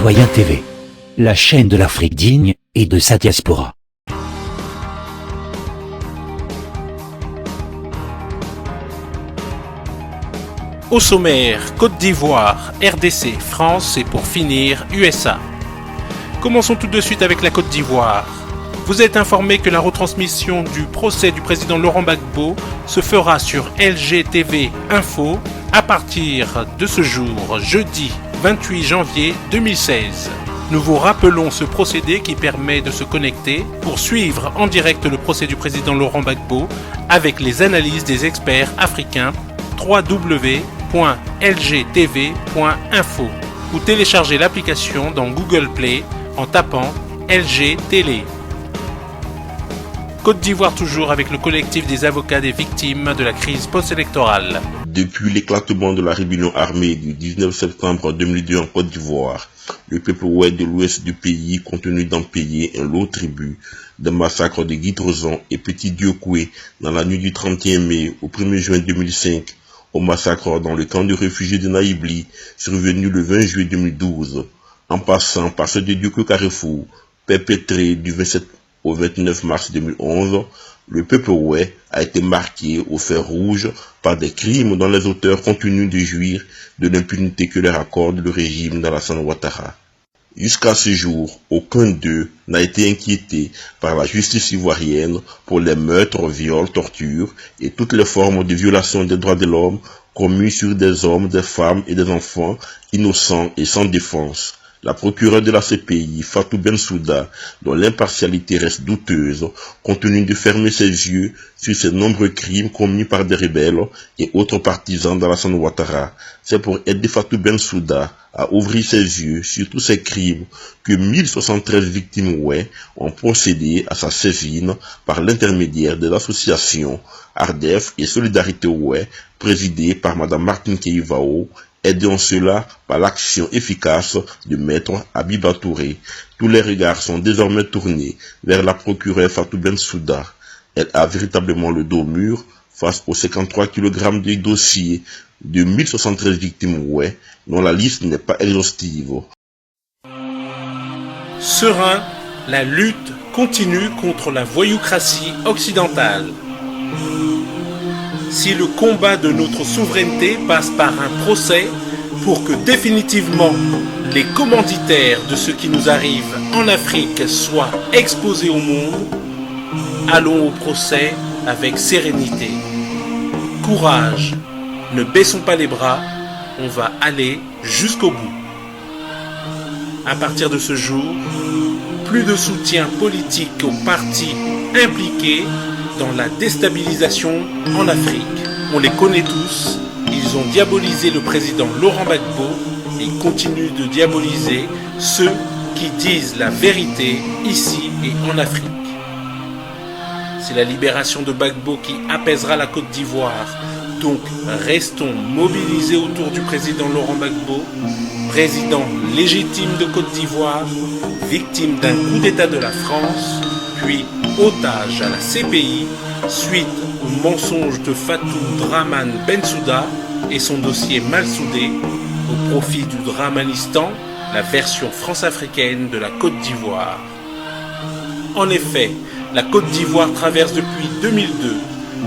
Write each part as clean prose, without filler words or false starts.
Citoyen TV, la chaîne de l'Afrique digne et de sa diaspora. Au sommaire, Côte d'Ivoire, RDC, France et pour finir, USA. Commençons tout de suite avec la Côte d'Ivoire. Vous êtes informé que la retransmission du procès du président Laurent Gbagbo se fera sur LGTV Info à partir de ce jour, jeudi 28 janvier 2016. Nous vous rappelons ce procédé qui permet de se connecter pour suivre en direct le procès du président Laurent Gbagbo avec les analyses des experts africains www.lgtv.info ou télécharger l'application dans Google Play en tapant LG Télé. Côte d'Ivoire toujours avec le collectif des avocats des victimes de la crise post-électorale. Depuis l'éclatement de la rébellion armée du 19 septembre 2002 en Côte d'Ivoire, le peuple ouest de l'ouest du pays continue d'en payer un lourd tribut des massacres de Guy-Trozon et Petit Diokoué dans la nuit du 31 mai au 1er juin 2005, au massacre dans le camp de réfugiés de Naïbli, survenu le 20 juillet 2012, en passant par ceux de Dioko-Carrefour, perpétré du 27 au 29 mars 2011, le peuple ouest a été marqué au fer rouge par des crimes dont les auteurs continuent de jouir de l'impunité que leur accorde le régime d'Alassane Ouattara. Jusqu'à ce jour, aucun d'eux n'a été inquiété par la justice ivoirienne pour les meurtres, viols, tortures et toutes les formes de violation des droits de l'homme commis sur des hommes, des femmes et des enfants innocents et sans défense. La procureure de la CPI, Fatou Bensouda, dont l'impartialité reste douteuse, continue de fermer ses yeux sur ces nombreux crimes commis par des rebelles et autres partisans d'Alassane Ouattara. C'est pour aider Fatou Bensouda à ouvrir ses yeux sur tous ces crimes que 1073 victimes ouest ont procédé à sa saisine par l'intermédiaire de l'association ARDEF et Solidarité ouest, présidée par Madame Martine Keïvao, aidé en cela par l'action efficace de Maître Abiba Touré. Tous les regards sont désormais tournés vers la procureure Fatou Bensouda. Elle a véritablement le dos mûr face aux 53 kg de dossiers de 1073 victimes ouest, dont la liste n'est pas exhaustive. Serein, la lutte continue contre la voyoucratie occidentale. Si le combat de notre souveraineté passe par un procès pour que définitivement les commanditaires de ce qui nous arrive en Afrique soient exposés au monde, allons au procès avec sérénité. Courage, ne baissons pas les bras, on va aller jusqu'au bout. À partir de ce jour, plus de soutien politique aux partis impliqués dans la déstabilisation en Afrique. On les connaît tous, ils ont diabolisé le président Laurent Gbagbo et ils continuent de diaboliser ceux qui disent la vérité ici et en Afrique. C'est la libération de Gbagbo qui apaisera la Côte d'Ivoire, donc restons mobilisés autour du président Laurent Gbagbo, président légitime de Côte d'Ivoire, victime d'un coup d'État de la France, puis otage à la CPI suite au mensonge de Fatou Draman Bensouda et son dossier mal soudé au profit du Dramanistan, la version france-africaine de la Côte d'Ivoire. En effet, la Côte d'Ivoire traverse depuis 2002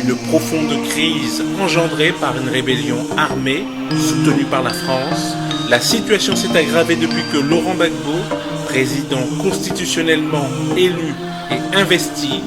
une profonde crise engendrée par une rébellion armée soutenue par la France. La situation s'est aggravée depuis que Laurent Gbagbo, président constitutionnellement élu et investi,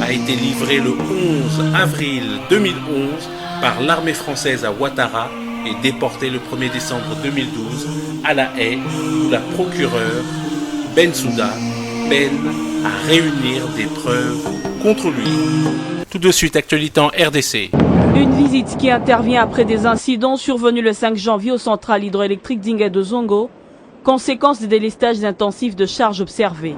a été livré le 11 avril 2011 par l'armée française à Ouattara et déporté le 1er décembre 2012 à La Haye, où la procureure Bensouda peine à réunir des preuves contre lui. Tout de suite, actualité en RDC. Une visite qui intervient après des incidents survenus le 5 janvier aux centrales hydroélectriques d'Inga de Zongo, conséquence des délestages intensifs de charges observés.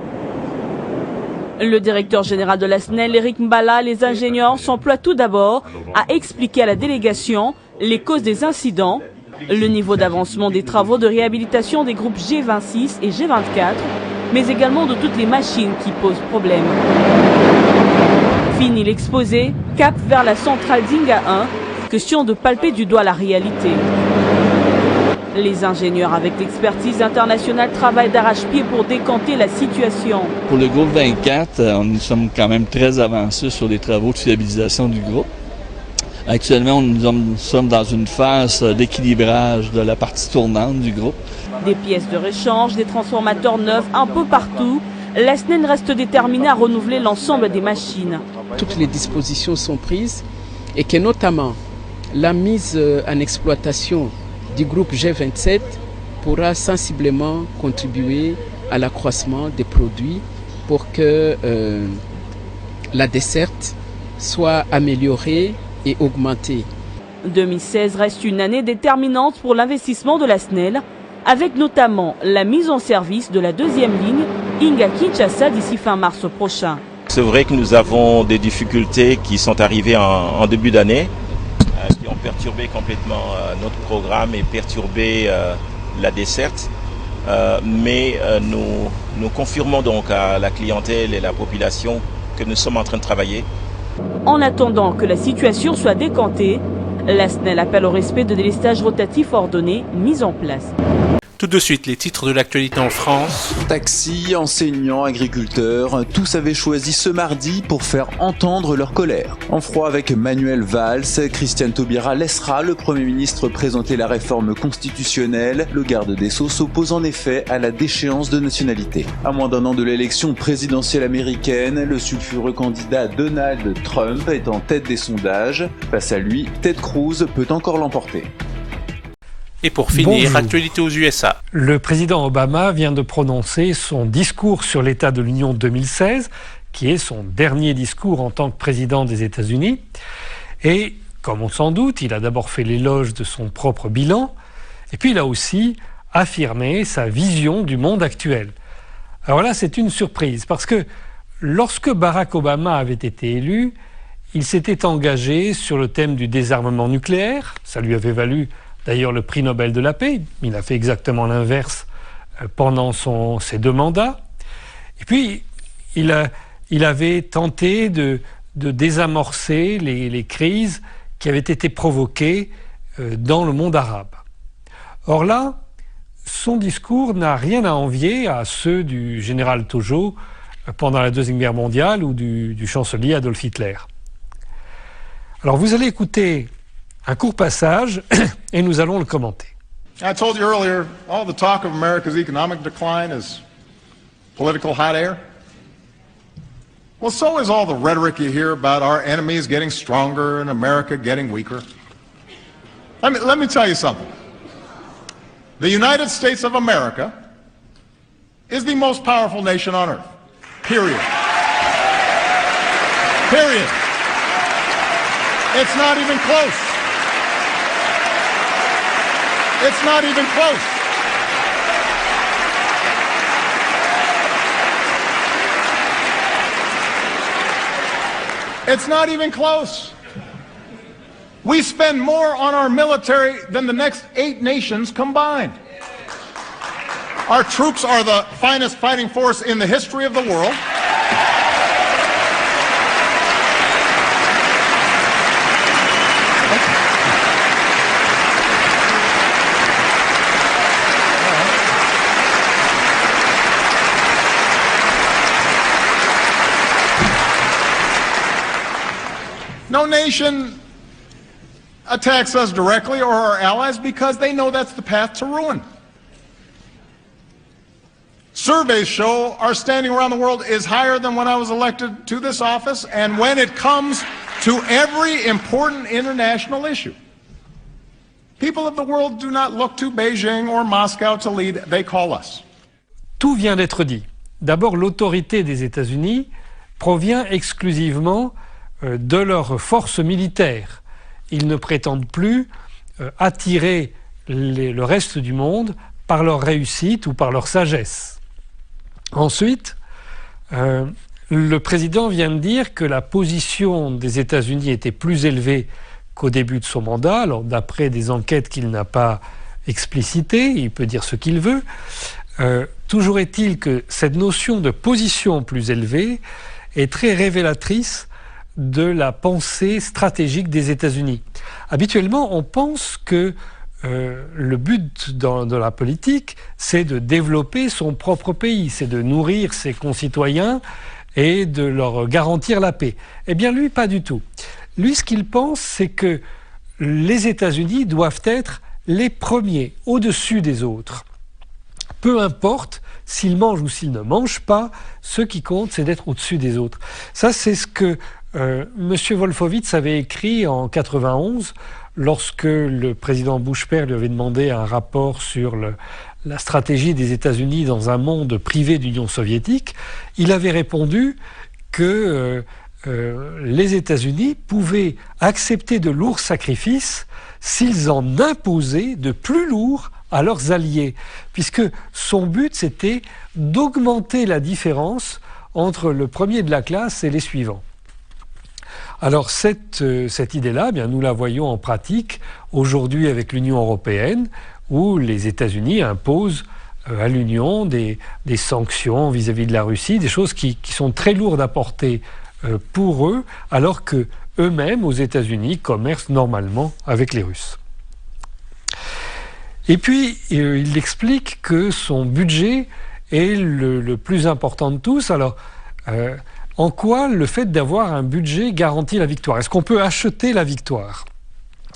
Le directeur général de la SNEL, Eric Mbala, les ingénieurs s'emploient tout d'abord à expliquer à la délégation les causes des incidents, le niveau d'avancement des travaux de réhabilitation des groupes G26 et G24, mais également de toutes les machines qui posent problème. Fini l'exposé, cap vers la centrale d'Inga 1, question de palper du doigt la réalité. Les ingénieurs avec l'expertise internationale travaillent d'arrache-pied pour décanter la situation. Pour le groupe 24, nous sommes quand même très avancés sur les travaux de fiabilisation du groupe. Actuellement, nous sommes dans une phase d'équilibrage de la partie tournante du groupe. Des pièces de réchange, des transformateurs neufs un peu partout. La SNEL reste déterminée à renouveler l'ensemble des machines. Toutes les dispositions sont prises et que notamment la mise en exploitation du groupe G27 pourra sensiblement contribuer à l'accroissement des produits pour que la desserte soit améliorée et augmentée. 2016 reste une année déterminante pour l'investissement de la SNEL, avec notamment la mise en service de la deuxième ligne Inga-Kinshasa d'ici fin mars prochain. C'est vrai que nous avons des difficultés qui sont arrivées en début d'année, qui ont perturbé complètement notre programme et perturbé la desserte. Mais nous confirmons donc à la clientèle et la population que nous sommes en train de travailler. En attendant que la situation soit décantée, la SNEL appelle au respect de délestages rotatifs ordonnés mis en place. Tout de suite, les titres de l'actualité en France. Taxis, enseignants, agriculteurs, tous avaient choisi ce mardi pour faire entendre leur colère. En froid avec Manuel Valls, Christiane Taubira laissera le Premier ministre présenter la réforme constitutionnelle. Le garde des Sceaux s'oppose en effet à la déchéance de nationalité. À moins d'un an de l'élection présidentielle américaine, le sulfureux candidat Donald Trump est en tête des sondages. Face à lui, Ted Cruz peut encore l'emporter. Et pour finir, Bonjour. actualité aux USA. Le président Obama vient de prononcer son discours sur l'état de l'Union 2016, qui est son dernier discours en tant que président des États-Unis. Et, comme on s'en doute, il a d'abord fait l'éloge de son propre bilan, et puis il a aussi affirmé sa vision du monde actuel. Alors là, c'est une surprise, parce que lorsque Barack Obama avait été élu, il s'était engagé sur le thème du désarmement nucléaire. Ça lui avait valu d'ailleurs le prix Nobel de la paix. Il a fait exactement l'inverse pendant ses 2 mandats. Et puis, il avait tenté de désamorcer les crises qui avaient été provoquées dans le monde arabe. Or là, son discours n'a rien à envier à ceux du général Tojo pendant la Deuxième Guerre mondiale ou du chancelier Adolf Hitler. Alors vous allez écouter un court passage et nous allons le commenter. I told you earlier, all the talk of America's economic decline is political hot air. Well, so is all the rhetoric you hear about our enemies getting stronger and America getting weaker. Let me tell you something. The United States of America is the most powerful nation on earth. Period. Period. It's not even close. It's not even close. It's not even close. We spend more on our military than the next 8 nations combined. Our troops are the finest fighting force in the history of the world. No nation attacks us directly or our allies because they know that's the path to ruin. Surveys show our standing around the world is higher than when I was elected to this office, and when it comes to every important international issue. People of the world do not look to Beijing or Moscow to lead, they call us. Tout vient d'être dit. D'abord, l'autorité des États-Unis provient exclusivement de leurs forces militaires. Ils ne prétendent plus attirer le reste du monde par leur réussite ou par leur sagesse. Ensuite, le président vient de dire que la position des États-Unis était plus élevée qu'au début de son mandat. Alors, d'après des enquêtes qu'il n'a pas explicitées, il peut dire ce qu'il veut. Toujours est-il que cette notion de position plus élevée est très révélatrice de la pensée stratégique des États-Unis. Habituellement, on pense que le but de la politique, c'est de développer son propre pays, c'est de nourrir ses concitoyens et de leur garantir la paix. Eh bien, lui, pas du tout. Lui, ce qu'il pense, c'est que les États-Unis doivent être les premiers, au-dessus des autres. Peu importe s'ils mangent ou s'ils ne mangent pas, ce qui compte, c'est d'être au-dessus des autres. Ça, c'est ce que M. Wolfowitz avait écrit en 91, lorsque le président Bush père lui avait demandé un rapport sur la stratégie des États-Unis dans un monde privé d'Union soviétique. Il avait répondu que les États-Unis pouvaient accepter de lourds sacrifices s'ils en imposaient de plus lourds à leurs alliés, puisque son but c'était d'augmenter la différence entre le premier de la classe et les suivants. Alors cette idée-là, bien, nous la voyons en pratique aujourd'hui avec l'Union européenne, où les États-Unis imposent à l'Union des sanctions vis-à-vis de la Russie, des choses qui sont très lourdes à porter pour eux, alors que eux-mêmes, aux États-Unis, commercent normalement avec les Russes. Et puis, il explique que son budget est le plus important de tous. Alors, en quoi le fait d'avoir un budget garantit la victoire? Est-ce qu'on peut acheter la victoire?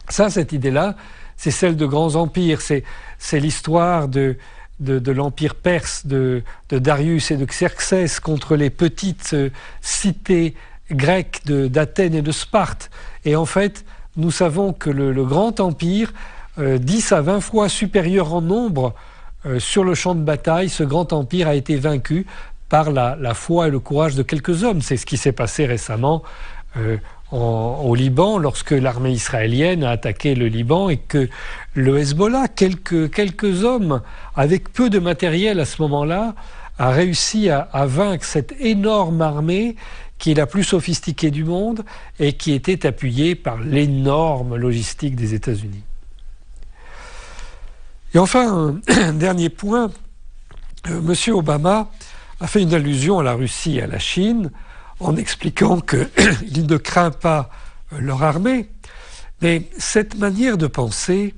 Ça, cette idée-là, c'est celle de grands empires. C'est l'histoire de l'empire perse de Darius et de Xerxès contre les petites cités grecques d'Athènes et de Sparte. Et en fait, nous savons que le grand empire, 10 à 20 fois supérieur en nombre sur le champ de bataille, ce grand empire a été vaincu par la foi et le courage de quelques hommes. C'est ce qui s'est passé récemment au Liban, lorsque l'armée israélienne a attaqué le Liban et que le Hezbollah, quelques hommes avec peu de matériel à ce moment-là, a réussi à vaincre cette énorme armée qui est la plus sophistiquée du monde et qui était appuyée par l'énorme logistique des États-Unis. Et enfin, un dernier point, M. Obama a fait une allusion à la Russie et à la Chine en expliquant qu'il ne craint pas leur armée, mais cette manière de penser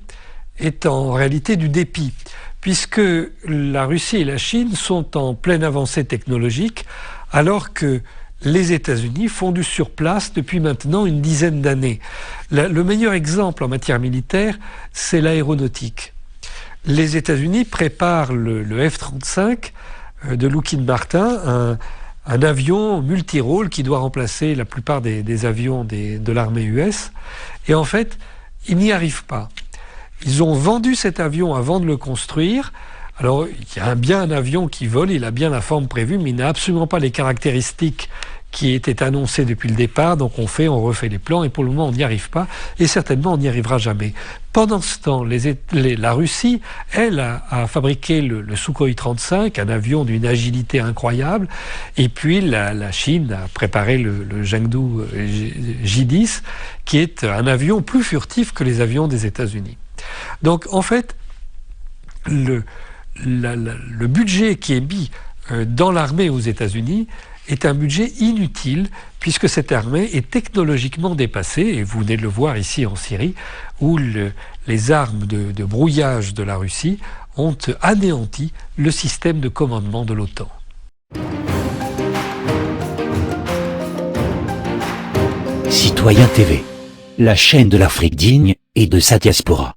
est en réalité du dépit, puisque la Russie et la Chine sont en pleine avancée technologique, alors que les États-Unis font du surplace depuis maintenant une dizaine d'années. Le meilleur exemple en matière militaire, c'est l'aéronautique. Les États-Unis préparent le F-35 de Lockheed Martin, un avion multirôle qui doit remplacer la plupart des avions de l'armée US. Et en fait, ils n'y arrivent pas. Ils ont vendu cet avion avant de le construire. Alors, il y a bien un avion qui vole, il a bien la forme prévue, mais il n'a absolument pas les caractéristiques qui étaient annoncées depuis le départ. Donc on refait les plans et pour le moment on n'y arrive pas et certainement on n'y arrivera jamais. Pendant ce temps, la Russie, elle, a fabriqué le Sukhoi 35, un avion d'une agilité incroyable, et puis la Chine a préparé le Chengdu J-10, qui est un avion plus furtif que les avions des États-Unis. Donc en fait, le budget qui est mis dans l'armée aux États-Unis est un budget inutile, puisque cette armée est technologiquement dépassée, et vous venez de le voir ici en Syrie, où les armes de brouillage de la Russie ont anéanti le système de commandement de l'OTAN. Citoyen TV, la chaîne de l'Afrique digne et de sa diaspora.